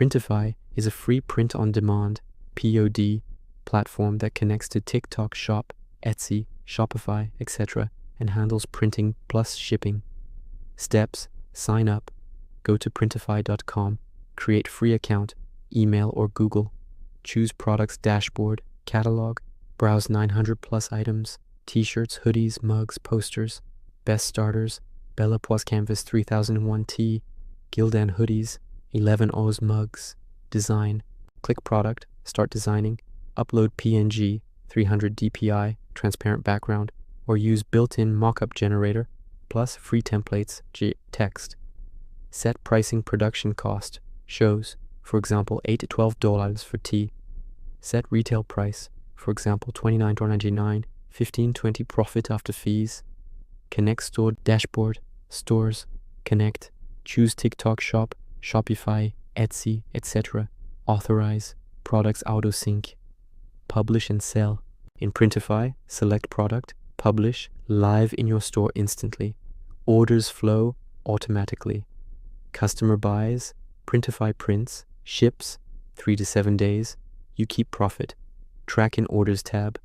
Printify is a free print-on-demand (POD) platform that connects to TikTok Shop, Etsy, Shopify, etc. and handles printing plus shipping. Steps: sign up, go to printify.com, create free account, email or Google, choose products dashboard, catalog, browse 900 plus items, t-shirts, hoodies, mugs, posters, best starters, Bella Poise Canvas 3001 tee, Gildan hoodies, 11 O's mugs, design, click product, start designing, upload PNG, 300 dpi, transparent background, or use built-in mockup generator, plus free templates, text. Set pricing production cost, shows, for example $8 to $12 for tee. Set retail price, for example $29.99, $15.20 profit after fees. Connect store dashboard, stores, connect, choose TikTok Shop, Shopify, Etsy, etc. Authorize, products auto-sync. Publish and sell. In Printify, select product, publish, live in your store instantly. Orders flow automatically. Customer buys, Printify prints, ships, 3 to 7 days. You keep profit. Track in orders tab,